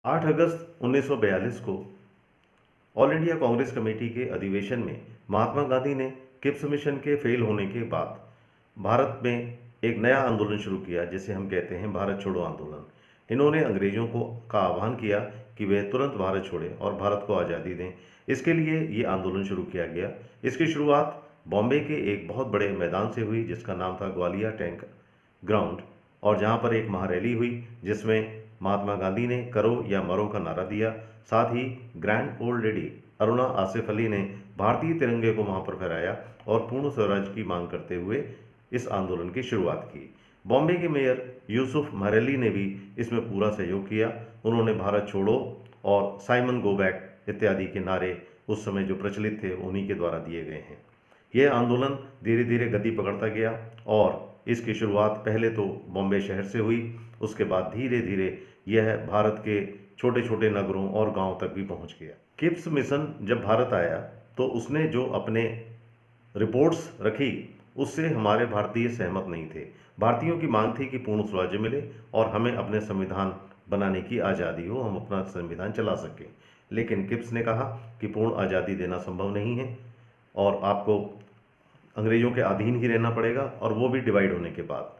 8 अगस्त 1942 को all India Congress committee के अधिवेशन में महात्मा गांधी ने किप्स मिशन के फेल होने के बाद भारत में एक नया आंदोलन शुरू किया, जिसे हम कहते हैं भारत छोड़ो आंदोलन। इन्होंने अंग्रेजों को का आह्वान किया कि वे तुरंत भारत छोड़ें और भारत को आज़ादी दें। इसके लिए ये आंदोलन शुरू किया गया। इसकी शुरुआत बॉम्बे के एक बहुत बड़े मैदान से हुई, जिसका नाम था ग्वालियर टैंक ग्राउंड, और जहां पर एक महारैली हुई जिसमें महात्मा गांधी ने करो या मरो का नारा दिया। साथ ही grand old lady Aruna Asaf Ali ने भारतीय तिरंगे को वहां पर फहराया और पूर्ण स्वराज की मांग करते हुए इस आंदोलन की शुरुआत की। बॉम्बे के मेयर यूसुफ महरेली ने भी इसमें पूरा सहयोग किया। उन्होंने भारत छोड़ो और साइमन गो बैक इत्यादि के नारे उस समय जो प्रचलित थे उन्हीं के द्वारा दिए गए हैं। यह आंदोलन धीरे धीरे गति पकड़ता गया और इसकी शुरुआत पहले तो बॉम्बे शहर से हुई, उसके बाद धीरे धीरे यह भारत के छोटे छोटे नगरों और गांवों तक भी पहुंच गया। किप्स मिशन जब भारत आया तो उसने जो अपने रिपोर्ट्स रखी उससे हमारे भारतीय सहमत नहीं थे। भारतीयों की मांग थी कि पूर्ण स्वराज्य मिले और हमें अपने संविधान बनाने की आज़ादी हो, हम अपना संविधान चला सकें। लेकिन किप्स ने कहा कि पूर्ण आज़ादी देना संभव नहीं है और आपको अंग्रेजों के अधीन ही रहना पड़ेगा, और वो भी डिवाइड होने के बाद।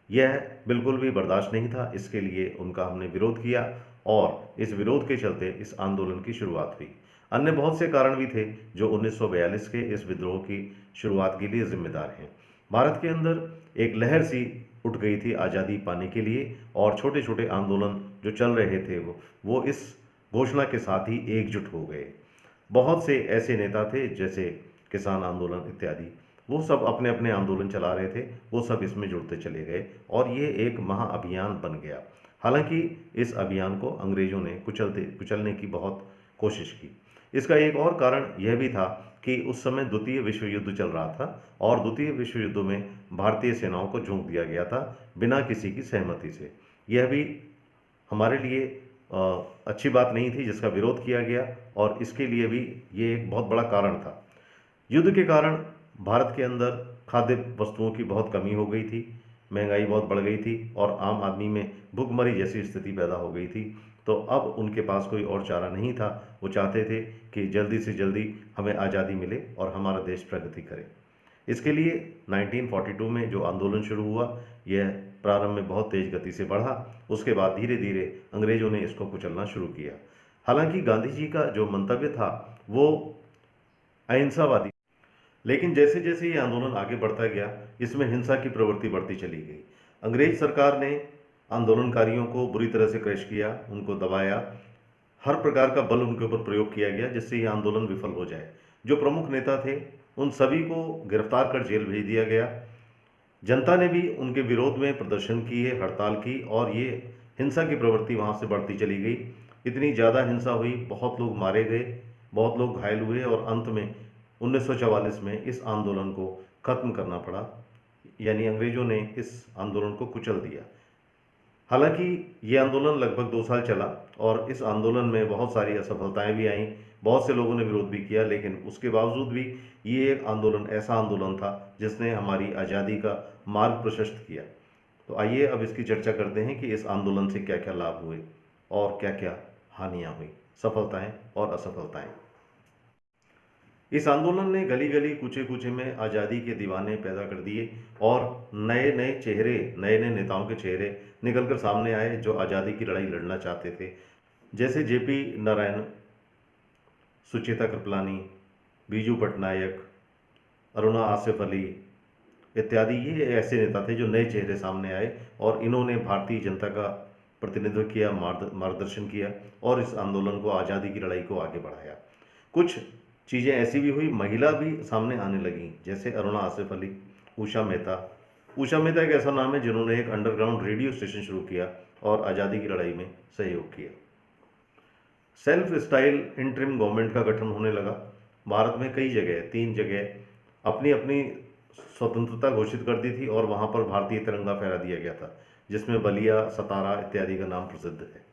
यह बिल्कुल भी बर्दाश्त नहीं था। इसके लिए उनका हमने विरोध किया और इस विरोध के चलते इस आंदोलन की शुरुआत हुई। अन्य बहुत से कारण भी थे जो 1942 के इस विद्रोह की शुरुआत के लिए जिम्मेदार हैं। भारत के अंदर एक लहर सी उठ गई थी आज़ादी पाने के लिए, और छोटे छोटे आंदोलन जो चल रहे थे वो इस घोषणा के साथ ही एकजुट हो गए। बहुत से ऐसे नेता थे जैसे किसान आंदोलन इत्यादि, वो सब अपने अपने आंदोलन चला रहे थे, वो सब इसमें जुड़ते चले गए और ये एक महाअभियान बन गया। हालांकि इस अभियान को अंग्रेजों ने कुचलने की बहुत कोशिश की। इसका एक और कारण यह भी था कि उस समय द्वितीय विश्व युद्ध चल रहा था और द्वितीय विश्व युद्ध में भारतीय सेनाओं को झोंक दिया गया था बिना किसी की सहमति से। यह भी हमारे लिए अच्छी बात नहीं थी, जिसका विरोध किया गया, और इसके लिए भी ये एक बहुत बड़ा कारण था। युद्ध के कारण भारत के अंदर खाद्य वस्तुओं की बहुत कमी हो गई थी, महंगाई बहुत बढ़ गई थी और आम आदमी में भुखमरी जैसी स्थिति पैदा हो गई थी। तो अब उनके पास कोई और चारा नहीं था। वो चाहते थे कि जल्दी से जल्दी हमें आज़ादी मिले और हमारा देश प्रगति करे। इसके लिए 1942 में जो आंदोलन शुरू हुआ, यह प्रारंभ में बहुत तेज गति से बढ़ा। उसके बाद धीरे धीरे अंग्रेजों ने इसको कुचलना शुरू किया। हालांकि गांधी जी का जो मंतव्य था वो अहिंसावादी, लेकिन जैसे जैसे ये आंदोलन आगे बढ़ता गया इसमें हिंसा की प्रवृत्ति बढ़ती चली गई। अंग्रेज सरकार ने आंदोलनकारियों को बुरी तरह से क्रश किया, उनको दबाया, हर प्रकार का बल उनके ऊपर प्रयोग किया गया जिससे ये आंदोलन विफल हो जाए। जो प्रमुख नेता थे उन सभी को गिरफ्तार कर जेल भेज दिया गया। जनता ने भी उनके विरोध में प्रदर्शन किए, हड़ताल की, और ये हिंसा की प्रवृत्ति वहाँ से बढ़ती चली गई। इतनी ज़्यादा हिंसा हुई, बहुत लोग मारे गए, बहुत लोग घायल हुए और अंत में 1944 में इस आंदोलन को खत्म करना पड़ा, यानी अंग्रेजों ने इस आंदोलन को कुचल दिया। हालांकि ये आंदोलन लगभग 2 साल चला और इस आंदोलन में बहुत सारी असफलताएं भी आईं, बहुत से लोगों ने विरोध भी किया, लेकिन उसके बावजूद भी ये एक आंदोलन ऐसा आंदोलन था जिसने हमारी आज़ादी का मार्ग प्रशस्त किया। तो आइए अब इसकी चर्चा करते हैं कि इस आंदोलन से क्या क्या लाभ हुए और क्या क्या हानियां हुई, सफलताएं और असफलताएं। इस आंदोलन ने गली गली कूचे कूचे में आज़ादी के दीवाने पैदा कर दिए और नए नए चेहरे, नए नए नेताओं के चेहरे निकलकर सामने आए जो आज़ादी की लड़ाई लड़ना चाहते थे, जैसे जेपी नारायण, सुचेता कृपलानी, बीजू पटनायक, अरुणा आसिफ अली इत्यादि। ये ऐसे नेता थे जो नए चेहरे सामने आए और इन्होंने भारतीय जनता का प्रतिनिधित्व किया, मार्गदर्शन किया और इस आंदोलन को, आज़ादी की लड़ाई को आगे बढ़ाया। कुछ चीज़ें ऐसी भी हुई, महिला भी सामने आने लगी, जैसे अरुणा आसिफ अली, उषा मेहता। उषा मेहता एक ऐसा नाम है जिन्होंने एक अंडरग्राउंड रेडियो स्टेशन शुरू किया और आज़ादी की लड़ाई में सहयोग किया। सेल्फ स्टाइल इंटरिम गवर्नमेंट का गठन होने लगा। भारत में कई जगह, 3 जगह अपनी अपनी स्वतंत्रता घोषित कर दी थी और वहाँ पर भारतीय तिरंगा फहरा दिया गया था, जिसमें बलिया, सतारा इत्यादि का नाम प्रसिद्ध है।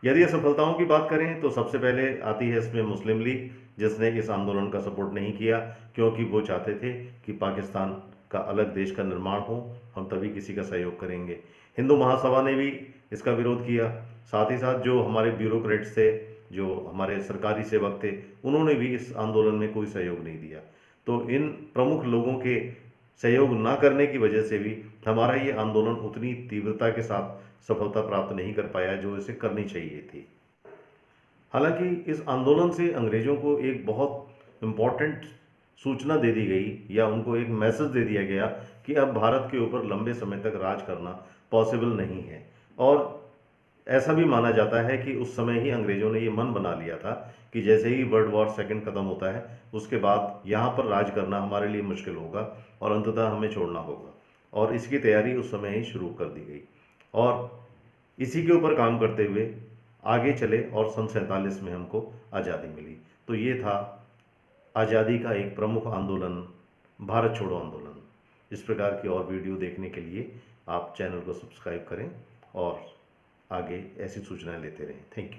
यदि असफलताओं की बात करें तो सबसे पहले आती है इसमें मुस्लिम लीग, जिसने इस आंदोलन का सपोर्ट नहीं किया क्योंकि वो चाहते थे कि पाकिस्तान का अलग देश का निर्माण हो, हम तभी किसी का सहयोग करेंगे। हिंदू महासभा ने भी इसका विरोध किया साथ ही साथ जो हमारे ब्यूरोक्रेट्स थे, जो हमारे सरकारी सेवक थे, उन्होंने भी इस आंदोलन में कोई सहयोग नहीं दिया। तो इन प्रमुख लोगों के सहयोग ना करने की वजह से भी हमारा ये आंदोलन उतनी तीव्रता के साथ सफलता प्राप्त नहीं कर पाया जो इसे करनी चाहिए थी। हालांकि इस आंदोलन से अंग्रेजों को एक बहुत इम्पॉर्टेंट सूचना दे दी गई, या उनको एक मैसेज दे दिया गया कि अब भारत के ऊपर लंबे समय तक राज करना पॉसिबल नहीं है। और ऐसा भी माना जाता है कि उस समय ही अंग्रेजों ने ये मन बना लिया था कि जैसे ही वर्ल्ड वॉर सेकंड खत्म होता है उसके बाद यहाँ पर राज करना हमारे लिए मुश्किल होगा और अंततः हमें छोड़ना होगा, और इसकी तैयारी उस समय ही शुरू कर दी गई। और इसी के ऊपर काम करते हुए आगे चले और सन 47 में हमको आज़ादी मिली। तो ये था आज़ादी का एक प्रमुख आंदोलन, भारत छोड़ो आंदोलन। इस प्रकार की और वीडियो देखने के लिए आप चैनल को सब्सक्राइब करें और आगे ऐसी सूचनाएं लेते रहें। Thank you.